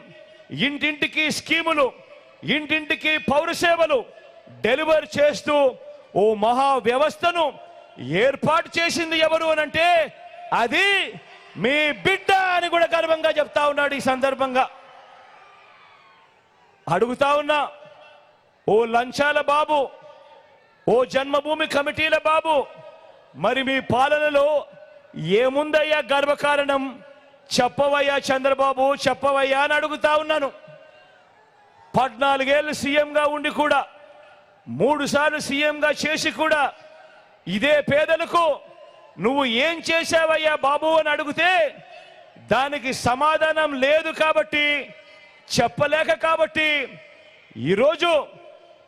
ఇంటింటికి స్కీములు, ఇంటింటికి పౌర సేవలు డెలివరీ చేస్తూ ఓ మహా వ్యవస్థను ఏర్పాటు చేసింది ఎవరు అనంటే అది మీ బిడ్డ అని కూడా గర్వంగా చెప్తా ఉన్నాడు. ఈ సందర్భంగా అడుగుతా ఉన్నా, ఓ లంచాల బాబు, ఓ జన్మభూమి కమిటీల బాబు, మరి మీ పాలనలో ఏముందయ్యా గర్వకారణం? చెప్పవయ్యా చంద్రబాబు, చెప్పవయ్యా అని అడుగుతా ఉన్నాను. 14 ఏళ్ళు సీఎంగా ఉండి కూడా, 3 సార్లు సీఎంగా చేసి కూడా ఇదే పేదలకు నువ్వు ఏం చేశావయ్యా బాబు అని అడిగితే దానికి సమాధానం లేదు కాబట్టి, చెప్పలేక కాబట్టి ఈరోజు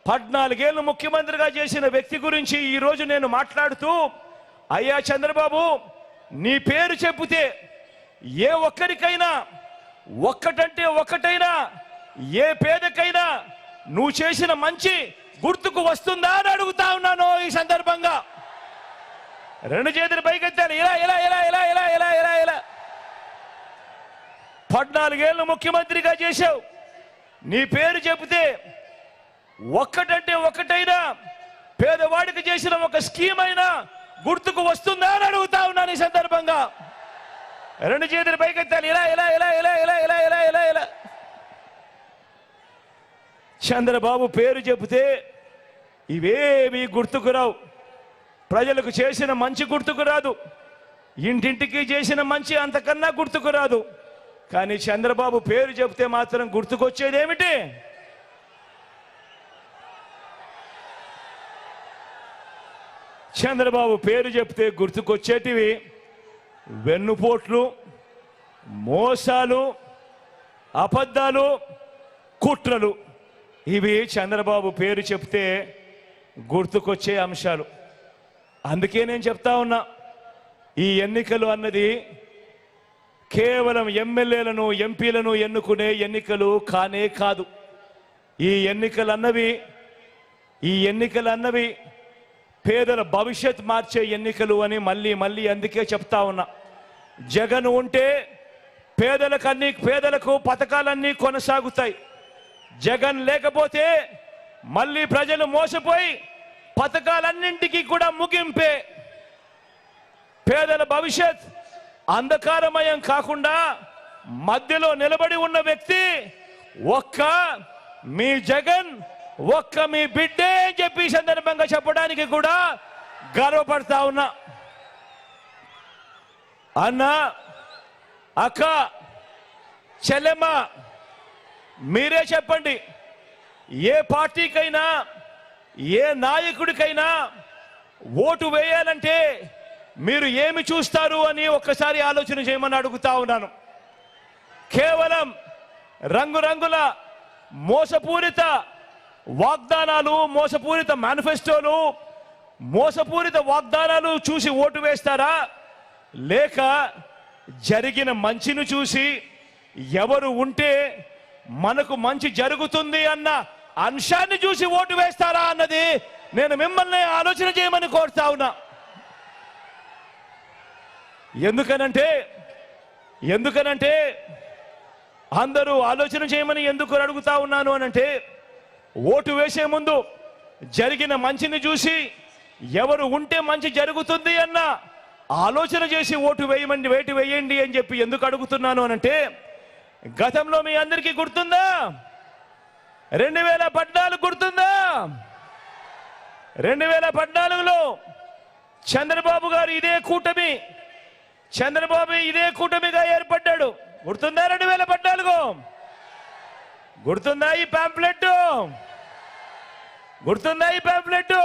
14 ఏళ్ళు ముఖ్యమంత్రిగా చేసిన వ్యక్తి గురించి ఈరోజు నేను మాట్లాడుతూ, అయ్యా చంద్రబాబు, నీ పేరు చెబితే ఏ ఒక్కరికైనా ఒక్కటంటే ఒక్కటైనా, ఏ పేదకైనా నువ్వు చేసిన మంచి గుర్తుకు వస్తుందా అని అడుగుతా ఉన్నాను. ఈ సందర్భంగా 2 చేతులు పైకెత్తాను. ఇలా ఇలా ఇలా ఇలా ఇలా ఇలా ఇలా ఇలా 14 ఏళ్ళు ముఖ్యమంత్రిగా చేశావు, నీ పేరు చెబితే ఒక్కటంటే ఒక్కటైనా పేదవాడికి చేసిన ఒక స్కీమ్ అయినా గుర్తుకు వస్తుందా అని అడుగుతా ఉన్నాను. ఈ సందర్భంగా 2 చేతులు పైకెత్తాలి. ఇలా ఇలా ఇలా ఇలా ఇలా ఇలా ఇలా ఇలా ఇలా చంద్రబాబు పేరు చెబితే ఇవేవి గుర్తుకు రావు. ప్రజలకు చేసిన మంచి గుర్తుకు రాదు, ఇంటింటికి చేసిన మంచి అంతకన్నా గుర్తుకు రాదు. కానీ చంద్రబాబు పేరు చెబితే మాత్రం గుర్తుకొచ్చేది ఏమిటి? చంద్రబాబు పేరు చెప్తే గుర్తుకొచ్చేటివి వెన్నుపోట్లు, మోసాలు, అబద్ధాలు, కుట్రలు. ఇవి చంద్రబాబు పేరు చెప్తే గుర్తుకొచ్చే అంశాలు. అందుకే నేను చెప్తా ఉన్నా, ఈ ఎన్నికలు అన్నది కేవలం ఎమ్మెల్యేలను, ఎంపీలను ఎన్నుకునే ఎన్నికలు కానే కాదు. ఈ ఎన్నికలు అన్నవి పేదల భవిష్యత్ మార్చే ఎన్నికలు అని మళ్ళీ మళ్ళీ అందుకే చెప్తా ఉన్నా. జగన్ ఉంటే పేదలకు పథకాలన్నీ కొనసాగుతాయి. జగన్ లేకపోతే మళ్ళీ ప్రజలు మోసపోయి పథకాలన్నింటికీ కూడా ముగింపే. పేదల భవిష్యత్ అంధకారమయం కాకుండా మధ్యలో నిలబడి ఉన్న వ్యక్తి ఒక్క మీ జగన్, ఒక్క మీ బిడ్డే అని చెప్పి సందర్భంగా చెప్పడానికి కూడా గర్వపడతా ఉన్నా. అన్న, అక్క, చెల్లెమ్మ, మీరే చెప్పండి, ఏ పార్టీకైనా, ఏ నాయకుడికైనా ఓటు వేయాలంటే మీరు ఏమి చూస్తారు అని ఒక్కసారి ఆలోచన చేయమని అడుగుతా ఉన్నాను. కేవలం రంగురంగుల మోసపూరిత వాగ్దానాలు, మోసపూరిత మేనిఫెస్టోలు, మోసపూరిత వాగ్దానాలు చూసి ఓటు వేస్తారా? లేక జరిగిన మంచిని చూసి ఎవరు ఉంటే మనకు మంచి జరుగుతుంది అన్న అంశాన్ని చూసి ఓటు వేస్తారా అన్నది నేను మిమ్మల్ని ఆలోచన చేయమని కోరుతా ఉన్నా. ఎందుకనంటే అందరూ ఆలోచన చేయమని ఎందుకు అడుగుతా ఉన్నాను అనంటే, ఓటు వేసే ముందు జరిగిన మంచిని చూసి ఎవరు ఉంటే మంచి జరుగుతుంది అన్న ఆలోచన చేసి ఓటు వేయండి అని చెప్పి ఎందుకు అడుగుతున్నాను అనంటే, గతంలో మీ అందరికీ గుర్తుందా? 2014 గుర్తుందా? 2014లో చంద్రబాబు గారు ఇదే కూటమిగా ఏర్పడ్డాడు. గుర్తుందా 2014? గుర్తుందా ఈ పాంప్లెట్?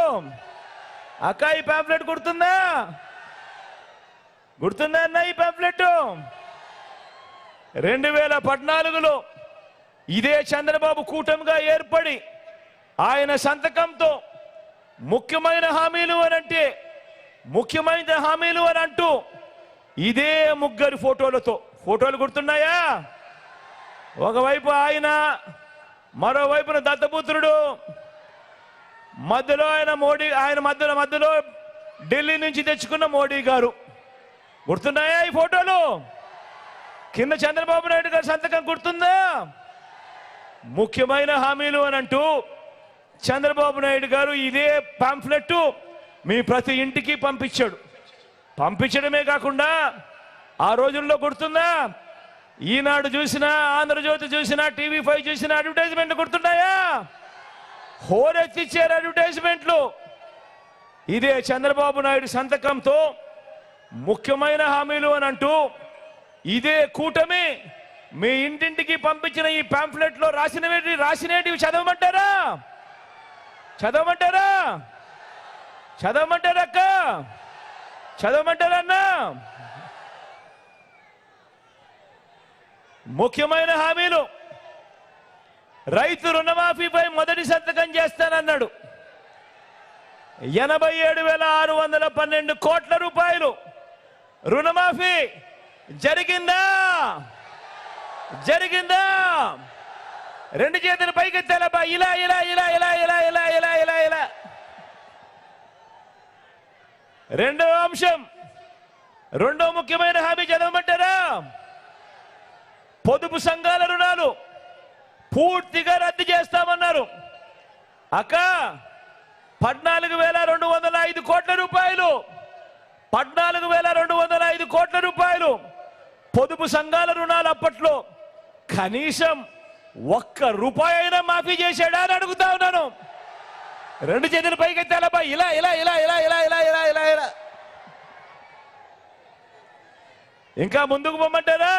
అక్క ఈ పాంప్లెట్ గుర్తుందా అన్న ఈ పాంప్లెట్? 2014లో ఇదే చంద్రబాబు కూటమిగా ఏర్పడి ఆయన సంతకంతో ముఖ్యమైన హామీలు అని అంటూ ఇదే ముగ్గురు ఫోటోలు గుర్తున్నాయా? ఒకవైపు ఆయన, మరోవైపున దత్తపుత్రుడు, మధ్యలో మధ్యలో ఢిల్లీ నుంచి తెచ్చుకున్న మోడీ గారు. గుర్తున్నాయా ఈ ఫోటోలు? కింద చంద్రబాబు నాయుడు గారి సంతకం గుర్తుందా? ముఖ్యమైన హామీలు అని అంటూ చంద్రబాబు నాయుడు గారు ఇదే పాంఫ్లెట్ మీ ప్రతి ఇంటికి పంపించడమే కాకుండా ఆ రోజుల్లో గుర్తుందా? ఈనాడు చూసినా, ఆంధ్రజ్యోతి చూసినా, TV5 చూసినా అడ్వర్టైజ్మెంట్లు గుర్తున్నాయా? హోరెత్తిచ్చారు అడ్వర్టైజ్మెంట్లు. ఇదే చంద్రబాబు నాయుడు సంతకంతో ముఖ్యమైన హామీలు అని అంటూ ఇదే కూటమి మీ ఇంటింటికి పంపించిన ఈ పాంఫ్లెట్ లో రాసినవి చదవమంటారా అక్క? చదవమంటారా అన్న? ముఖ్యమైన హామీలు. రైతు రుణమాఫీపై మొదటి సంతకం చేస్తానన్నాడు. 87,612 కోట్ల రూపాయలు రుణమాఫీ జరిగిందా? రెండు చేతులు పైకెత్తాలబ్బా. ఇలా. రెండో ముఖ్యమైన హామీ చదవమంటారా? పొదుపు సంఘాల రుణాలు పూర్తిగా రద్దు చేస్తామన్నారు. అక్క 14,205 కోట్ల రూపాయలు 14,205 కోట్ల రూపాయలు పొదుపు సంఘాల రుణాలు అప్పట్లో కనీసం ₹1 అయినా మాఫీ చేశాడా అని అడుగుతా ఉన్నాను. రెండు చేతులు పైకెత్తాలబ్బా. ఇలా. ఇంకా ముందుకు పొమ్మంటారా?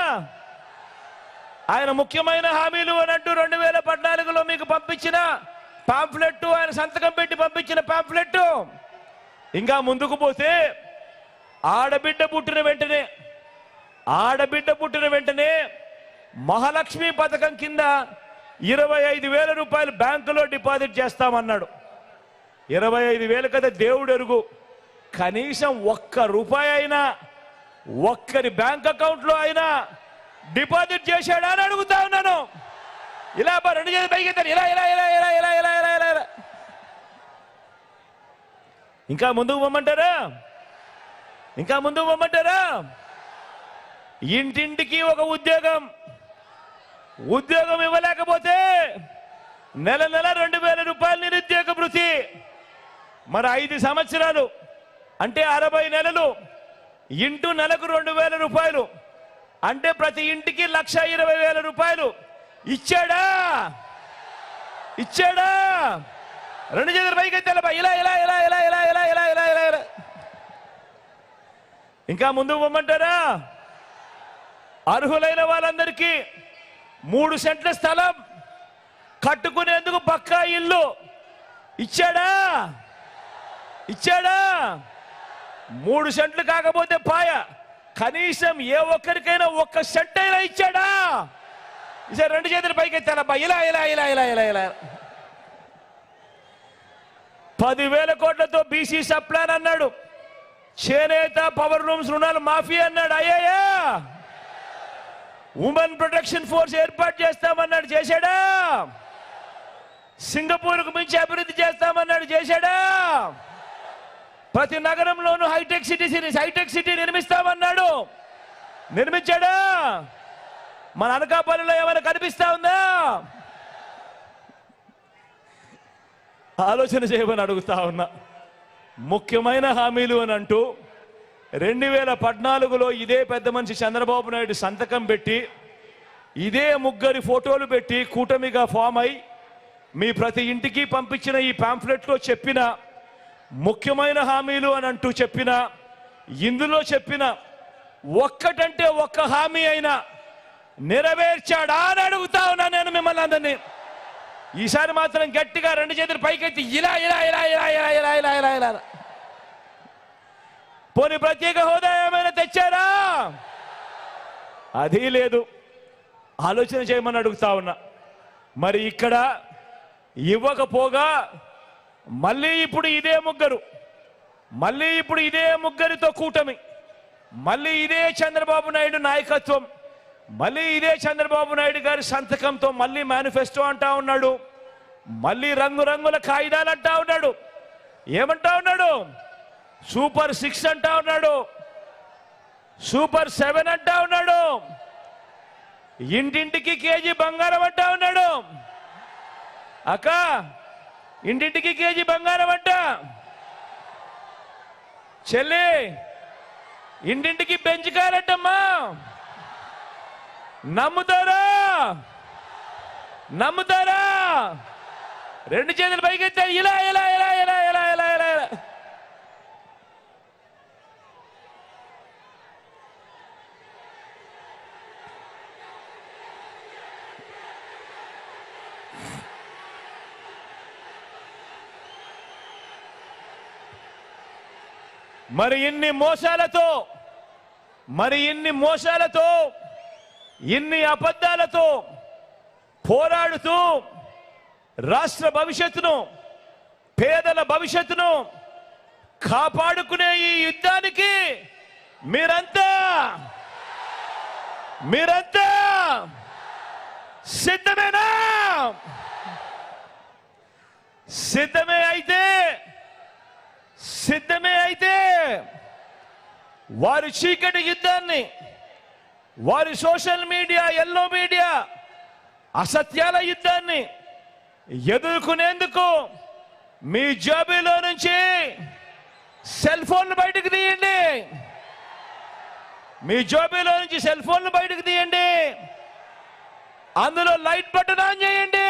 ఆయన ముఖ్యమైన హామీలు అని అంటూ 2014లో మీకు పంపించిన పాంఫ్లెట్, ఆయన సంతకం పెట్టి పంపించిన పాంఫ్లెట్. ఇంకా ముందుకు పోతే ఆడబిడ్డ పుట్టిన వెంటనే మహాలక్ష్మి పథకం కింద 25,000 రూపాయలు బ్యాంకులో డిపాజిట్ చేస్తామన్నాడు. 25,000 కదా దేవుడు ఎరుగు. కనీసం ₹1 అయినా ఒక్కరి బ్యాంక్ అకౌంట్ లో అయినా డిపాజిట్ చేశాడా అని అడుగుతా ఉన్నాను. ఇలా రెండు చేతులు పైకెత్తారు. ఇలా. ఇంకా ముందుకు పొమ్మంటారా? ఇంటింటికి ఒక ఉద్యోగం ఇవ్వలేకపోతే నెల 2,000 రూపాయలు నిరుద్యోగ భృతి. మరి 5 సంవత్సరాలు అంటే 60 నెలలు ఇంటూ నెలకు 2,000 రూపాయలు అంటే ప్రతి ఇంటికి 1,20,000 రూపాయలు ఇచ్చాడా? రెండు చేతులు పైకెత్తాలబ్బా. ఇలా. ఇంకా ముందుకు పొమ్మంటారా? అర్హులైన వాళ్ళందరికీ 3 సెంట్ల స్థలం కట్టుకునేందుకు పక్కా ఇల్లు ఇచ్చాడా? 3 సెంట్లు కాకపోతే పాయ, కనీసం ఏ ఒక్కరికైనా 1 సెంట్ అయినా ఇచ్చాడా? ఈసారి రెండు చేతులు పైకెత్తాలబ్బా. ఇలా. 10,000 కోట్లతో బీసీ సప్లాన్ అన్నాడు. చేనేత పవర్ లూమ్స్ రుణాలు మాఫీ అన్నాడు. అయ్యా ఉమెన్ ప్రొటెక్షన్ ఫోర్స్ ఏర్పాటు చేస్తామన్నాడు. చేశాడా? సింగపూర్కు మించి అభివృద్ధి చేస్తామన్నాడు. చేశాడా? ప్రతి నగరంలోనూ హైటెక్ సిటీ నిర్మిస్తామన్నాడు. నిర్మించాడా? మన అనకాపల్లిలో ఏమైనా కనిపిస్తా ఉందా? ఆలోచన చేయమని అడుగుతా ఉన్నా. ముఖ్యమైన హామీలు అని అంటూ 2014లో ఇదే పెద్ద మనిషి చంద్రబాబు నాయుడు సంతకం పెట్టి ఇదే ముగ్గురి ఫోటోలు పెట్టి కూటమిగా ఫామ్ అయి మీ ప్రతి ఇంటికి పంపించిన ఈ పాంఫ్లెట్లో చెప్పిన ముఖ్యమైన హామీలు అని అంటూ చెప్పిన ఇందులో చెప్పిన ఒక్కటంటే ఒక్క హామీ అయినా నెరవేర్చాడా అని అడుగుతా ఉన్నా నేను మిమ్మల్ని అందరినీ. ఈసారి మాత్రం గట్టిగా రెండు చేతులు పైకెత్తి ఇలా ఇలా ఇలా ఇలా ఇలా ఇలా ఇలా ఇలా ఇలా పోనీ ప్రత్యేక హోదా ఏమైనా తెచ్చారా? అది లేదు. ఆలోచన చేయమని అడుగుతా ఉన్నా. మరి ఇక్కడ ఇవ్వకపోగా మళ్ళీ ఇప్పుడు ఇదే ముగ్గురితో కూటమి, మళ్ళీ ఇదే చంద్రబాబు నాయుడు నాయకత్వం, మళ్ళీ ఇదే చంద్రబాబు నాయుడు గారి సంతకంతో మళ్ళీ మేనిఫెస్టో అంటా ఉన్నాడు, మళ్ళీ రంగురంగుల కాగితాలు అంటా ఉన్నాడు. ఏమంటా ఉన్నాడు? సూపర్ 6 అంటా ఉన్నాడు, సూపర్ 7 అంటా ఉన్నాడు, ఇంటింటికి కేజీ బంగారం అంటా ఉన్నాడు. అక్క, ఇంటింటికి కేజీ బంగారం అంట. చెల్లి, ఇంటింటికి బెంచ్ కార్ అంటమ్మా. నమ్ముతారా? రెండు చేతులు పైకెత్తారు. ఇలా ఇలా ఇలా ఇలా ఇలా ఇలా ఇలా ఇలా మరి ఇన్ని మోసాలతో ఇన్ని అబద్ధాలతో పోరాడుతూ రాష్ట్ర భవిష్యత్తును, పేదల భవిష్యత్తును కాపాడుకునే ఈ యుద్ధానికి మీరంతా సిద్ధమేనా? సిద్ధమే అయితే వారి చీకటి యుద్ధాన్ని, వారి సోషల్ మీడియా, ఎల్లో మీడియా అసత్యాల యుద్ధాన్ని ఎదుర్కొనేందుకు మీ జేబులో నుంచి సెల్ ఫోన్లు బయటకు తీయండి. అందులో లైట్ బటన్ ఆన్ చేయండి.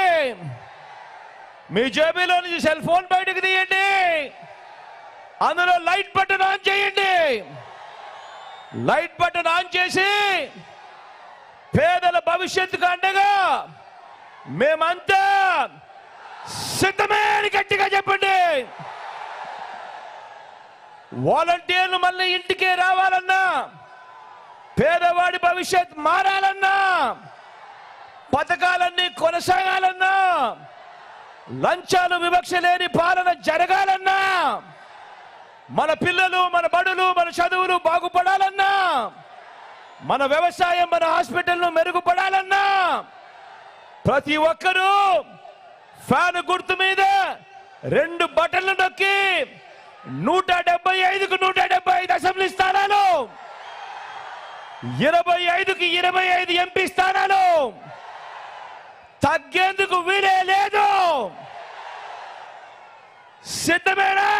మీ జేబులో నుంచి సెల్ ఫోన్ బయటకు తీయండి, అందులో లైట్ బటన్ ఆన్ చేయండి. లైట్ బటన్ ఆన్ చేసి పేదల భవిష్యత్తుకు అండగా మేమంతా సిద్ధమే అని గట్టిగా చెప్పండి. వాలంటీర్లు మళ్ళీ ఇంటికే రావాలన్నా, పేదవాడి భవిష్యత్ మారాలన్నా, పథకాలన్నీ కొనసాగాలన్నా, లంచాలు వివక్ష లేని పాలన జరగాలన్నా, మన పిల్లలు, మన బడులు, మన చదువులు బాగుపడాలన్నా, మన వ్యవసాయం, మన హాస్పిటల్ను మెరుగుపడాలన్నా ప్రతి ఒక్కరూ ఫ్యాన్ గుర్తు మీద 2 బటన్లు నొక్కి 175కు 175 అసెంబ్లీ స్థానాలు, 25కి 25 ఎంపీ స్థానాలు తగ్గేందుకు వీలే లేదు. సిద్ధమేనా?